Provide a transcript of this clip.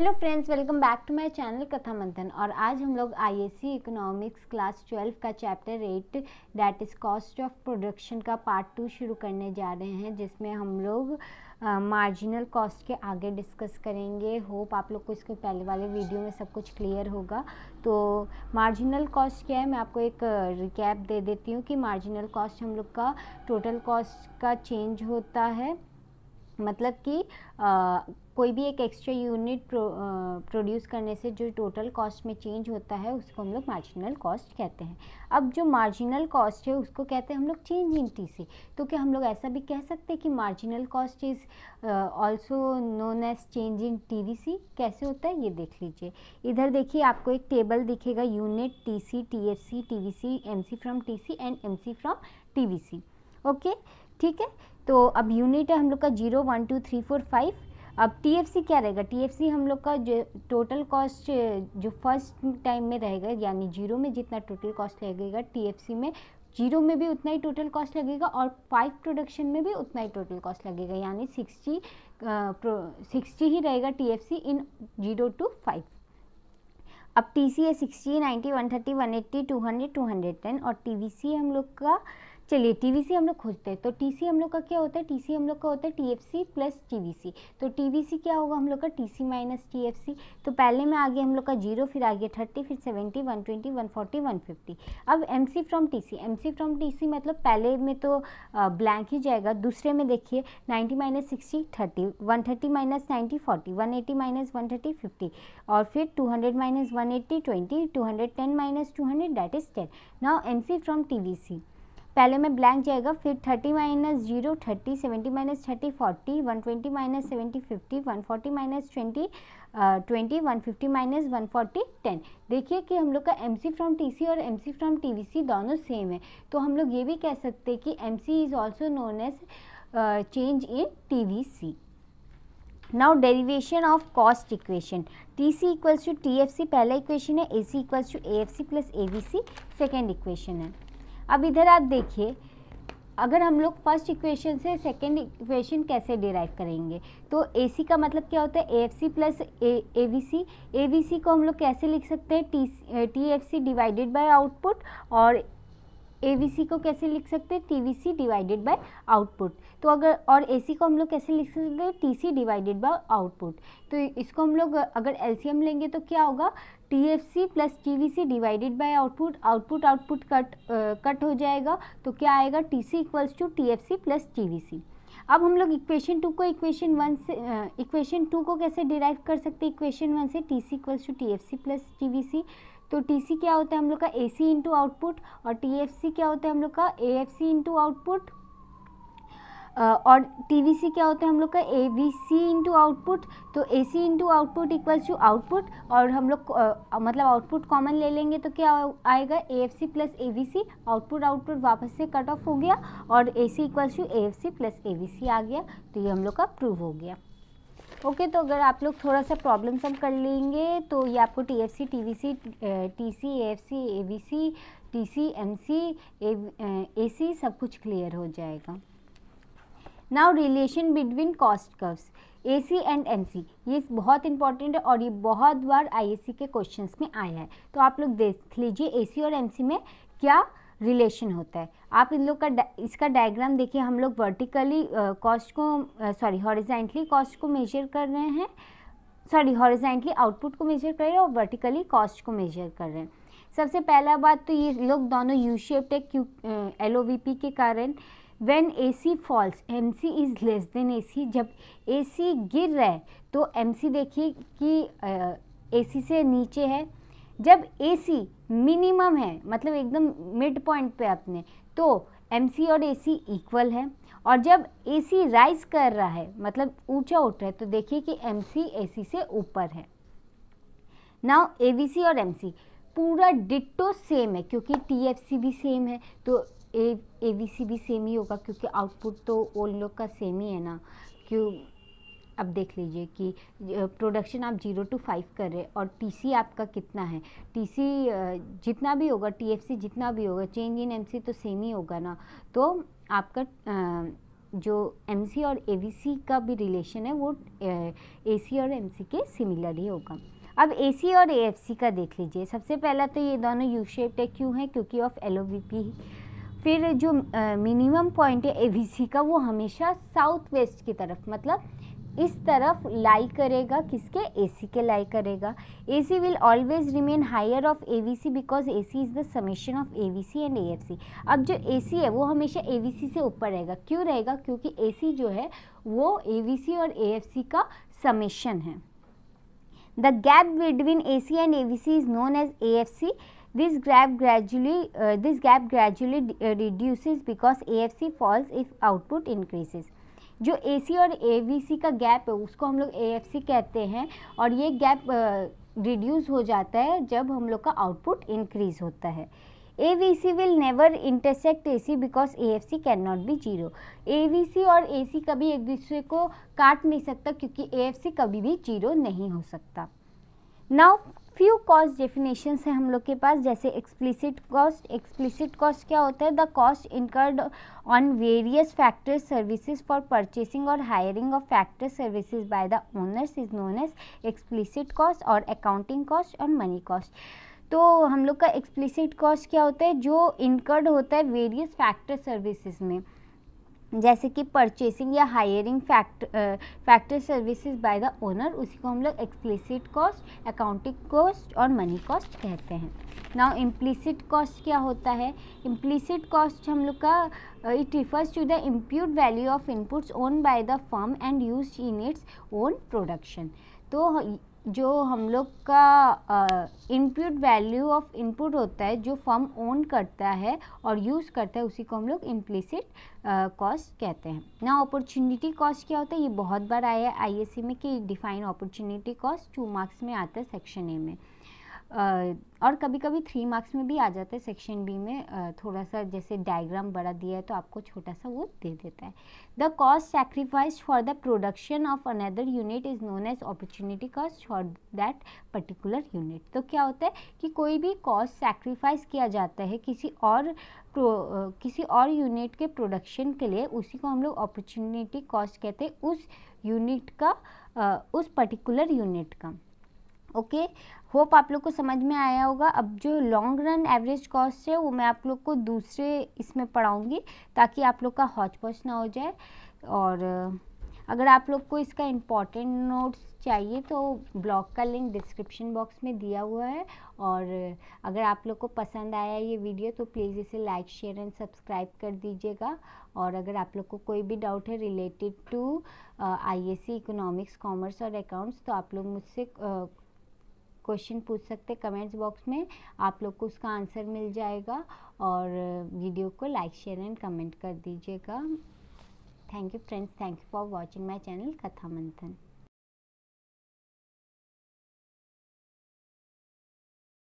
Hello friends, welcome back to my channel Katha Manthan. और आज हम लोग आईएससी इकोनॉमिक्स क्लास 12 का chapter 8 that is cost of production का पार्ट 2 शुरू करने जा रहे हैं, जिसमें हम लोग मार्जिनल कॉस्ट के आगे डिस्कस करेंगे। होप आप लोग को इसके पहले वाले वीडियो में सब कुछ क्लियर होगा। तो मार्जिनल कॉस्ट क्या है, मैं आपको एक रिकैप दे देती हूँ कि मार्जिनल कॉस्ट हम लोग का टोटल कॉस्ट का चेंज होता है। मतलब कि कोई भी एक एक्स्ट्रा यूनिट प्रोड्यूस करने से जो टोटल कॉस्ट में चेंज होता है उसको हम लोग मार्जिनल कॉस्ट कहते हैं। अब जो मार्जिनल कॉस्ट है उसको कहते हैं हम लोग चेंज इन टीसी। तो क्या हम लोग ऐसा भी कह सकते हैं कि marginal cost is also known as change in TVC? कैसे होता है ये देख लीजिए। इधर देखिए, आपको एक टेबल दिखेगा, unit, TC, TFC, TVC, MC from TC and MC from TVC. Okay, ठीक है। तो अब यूनिट है हम लोग का 0, 1, 2, 3, 4, 5। अब टीएफसी क्या रहेगा? टीएफसी हम लोग का जो टोटल कॉस्ट जो फर्स्ट टाइम में रहेगा, यानी 0 में जितना टोटल कॉस्ट लगेगा टीएफसी में 0 में भी उतना ही टोटल कॉस्ट लगेगा और 5 प्रोडक्शन में भी उतना ही टोटल कॉस्ट लगेगा, यानी 60 ही रहेगा टीएफसी इन 0 to 5। अब टीसी है 60, 90, 130, 180, 200, 210 और टीवीसी हम लोग का, चलिए टीवीसी हम लोग खोजते हैं। तो टीसी हम लोग का क्या होता है? टीसी हम लोग का होता है टीएफसी प्लस टीवीसी। तो टीवीसी क्या होगा हम लोग का? TC minus TFC. तो पहले में आ गया हम लोग का 0, फिर आ गया 30, फिर 70, 120, 140, 150। अब MC from TC, MC from TC मतलब पहले में तो ब्लैंक ही जाएगा। दूसरे में देखिए 90 माइनस 60 30, 130 माइनस 90 40, 180 माइनस 130 50 और फिर 200 minus 180 20, 210 minus 200 that is 10। Now MC from TVC, पहले में ब्लैंक जाएगा, फिर 30 minus 0 30, 70 minus 30 40, 120 minus 70 50, 140 minus 20 20, 150 minus 140 10। देखिए कि हम लोग का एमसी फ्रॉम टीसी और एमसी फ्रॉम टीवीसी दोनों सेम है। तो हम लोग ये भी कह सकते हैं कि MC is also known as change in TVC. Now derivation of cost equation, TC equals to TFC पहला इक्वेशन है, AC equals to AFC plus AVC second equation है। अब इधर आप देखिए, अगर हम लोग फर्स्ट इक्वेशन से सेकेंड इक्वेशन कैसे डिराइव करेंगे, तो एसी का मतलब क्या होता है? AFC plus AVC. एवीसी को हम लोग कैसे लिख सकते हैं? TFC divided by output. और एवीसी को कैसे लिख सकते हैं? TVC divided by output. तो अगर, और एसी को हम लोग कैसे लिख सकते हैं? TC divided by output. तो इसको हम लोग अगर एलसीएम लेंगे तो क्या होगा? TFC plus TVC divided by output, output cut हो जाएगा, तो क्या आएगा? TC equals to TFC plus TVC. अब हम लोग इक्वेशन 2 को इक्वेशन 2 को कैसे डिराइव कर सकते हैं? इक्वेशन 1 से TC equals to TFC plus TVC. तो टीसी क्या होता है हम लोग का? AC into output. और टीएफसी क्या होता है हम लोग का? AFC into output. और टीवीसी क्या होता है हम लोग का? AVC into output. तो AC into output equals to output, और हम लोग मतलब आउटपुट कॉमन ले लेंगे तो क्या आएगा? AFC plus AVC. आउटपुट वापस से कट ऑफ हो गया और AC equals to AFC plus AVC आ गया। तो ये हम लोग का प्रूव हो गया। ओके, तो अगर आप लोग थोड़ा सा प्रॉब्लम सम कर लेंगे तो ये आपको TFC, TVC, TC, AFC, AVC, TC, MC, AC सब कुछ क्लियर हो जाएगा। Now relation between cost curves, AC and MC, ये बहुत इंपॉर्टेंट है और ये बहुत बार आईएससी के क्वेश्चंस में आया है। तो आप लोग देख लीजिए एसी और एमसी में क्या रिलेशन होता है। आप इन लोग का इसका डायग्राम देखिए, हम लोग वर्टिकली कॉस्ट को हॉरिजॉन्टली कॉस्ट को मेजर कर रहे हैं, हॉरिजॉन्टली आउटपुट को मेजर कर रहे हैं और वर्टिकली कॉस्ट को मेजर कर रहे हैं। सबसे पहला बात तो ये लोग दोनों यू शेप्ड है एलओवीपी के कारण। When AC falls MC is less than AC, जब एसी गिर रहा है तो एमसी देखिए कि एसी से नीचे है। जब एसी मिनिमम है, मतलब एकदम मिड पॉइंट पे अपने, तो एमसी और एसी इक्वल है। और जब एसी राइज कर रहा है, मतलब ऊंचा उठ रहा है, तो देखिए कि एमसी एसी से ऊपर है। नाउ एवीसी और एमसी पूरा डिट्टो सेम है, क्योंकि टीएफसी भी सेम है तो एवीसी भी सेम ही होगा, क्योंकि आउटपुट तो उन लोग का सेम ही है ना। क्यों, अब देख लीजिए कि प्रोडक्शन आप 0 to 5 कर रहे हैं और टीसी आपका कितना है? टीसी जितना भी होगा, टीएफसी जितना भी होगा, चेंज इन एमसी तो सेम ही होगा ना। तो आपका जो एमसी और एवीसी का भी रिलेशन है वो एसी और एमसी के सिमिलर ही होगा। अब एसी और एएफसी का देख लीजिए। सबसे पहला तो ये दोनों यू शेप्ड है, क्यों है? क्योंकि ऑफ एलओवीपी। फिर जो मिनिमम पॉइंट है एवीसी का वो हमेशा साउथ वेस्ट की तरफ, मतलब इस तरफ लाई करेगा, किसके? एसी के लाई करेगा। AC will always remain higher of AVC because AC is the summation of AVC and AFC. अब जो एसी है वो हमेशा एवीसी से ऊपर रहेगा। क्यों रहेगा? क्योंकि एसी जो है वो एवीसी और एएफसी का समेशन है। The gap between AC and AVC is known as AFC. This gap gradually reduces because AFC falls if output increases. जो AC और AVC का गैप है उसको हम लोग AFC कहते हैं, और ये गैप रिड्यूस हो जाता है जब हम लोग का आउटपुट इंक्रीज होता है। AVC will never intersect AC because AFC cannot be zero. AVC और AC कभी एक दूसरे को काट नहीं सकता क्योंकि AFC कभी भी जीरो नहीं हो सकता। नाउ फ्यू कॉस्ट डेफिनेशंस है हम लोग के पास, जैसे एक्सप्लिसिट कॉस्ट। एक्सप्लिसिट कॉस्ट क्या होता है? The cost incurred on various factor services for purchasing और hiring of factor services by the owners is known as explicit cost और अकाउंटिंग कॉस्ट और मनी कॉस्ट। तो हम लोग का एक्सप्लिसिट कॉस्ट क्या होता है? जो इनकर्ड होता है वेरियस फैक्टर सर्विसेज में, जैसे कि परचेसिंग या hiring factor services by the owner, उसी को हम लोग एक्सप्लिसिट कॉस्ट, अकाउंटिंग कॉस्ट और मनी कॉस्ट कहते हैं। नाउ इम्प्लिसिट कॉस्ट क्या होता है? इम्प्लिसिट कॉस्ट हम लोग का it refers to the impute value of inputs own by the firm and used in its own production. तो जो हम लोग का इनपुट वैल्यू ऑफ इनपुट होता है जो फर्म ओन करता है और यूज़ करता है, उसी को हम लोग इम्प्लिसिट कॉस्ट कहते हैं। ना अपॉर्चुनिटी कॉस्ट क्या होता है? ये बहुत बार आया है आईएससी में कि डिफाइन अपॉर्चुनिटी कॉस्ट, 2 मार्क्स में आता है सेक्शन ए में, और कभी कभी 3 मार्क्स में भी आ जाता है सेक्शन बी में। थोड़ा सा जैसे डायग्राम बड़ा दिया है तो आपको छोटा सा वो दे देता है। The cost sacrificed for the production of another unit is known as opportunity cost for that particular unit. तो क्या होता है कि कोई भी कॉस्ट सैक्रिफाइस किया जाता है किसी और यूनिट के प्रोडक्शन के लिए, उसी को हम लोग अपॉर्चुनिटी कॉस्ट कहते हैं, उस यूनिट का, उस पर्टिकुलर यूनिट का। ओके, होप आप लोग को समझ में आया होगा। अब जो लॉन्ग रन एवरेज कॉस्ट है वो मैं आप लोग को दूसरे इसमें पढ़ाऊँगी ताकि आप लोग का हौच पौच ना हो जाए। और अगर आप लोग को इसका इम्पॉर्टेंट नोट्स चाहिए तो ब्लॉग का लिंक डिस्क्रिप्शन बॉक्स में दिया हुआ है। और अगर आप लोग को पसंद आया ये वीडियो तो प्लीज़ इसे लाइक, शेयर एंड सब्सक्राइब कर दीजिएगा। और अगर आप लोग को कोई भी डाउट है related to ISC, economics, commerce और अकाउंट्स, तो आप लोग मुझसे क्वेश्चन पूछ सकते कमेंट्स बॉक्स में, आप लोग को उसका आंसर मिल जाएगा। और वीडियो को लाइक, शेयर एंड कमेंट कर दीजिएगा। Thank you friends, thank you for watching my channel Katha मंथन।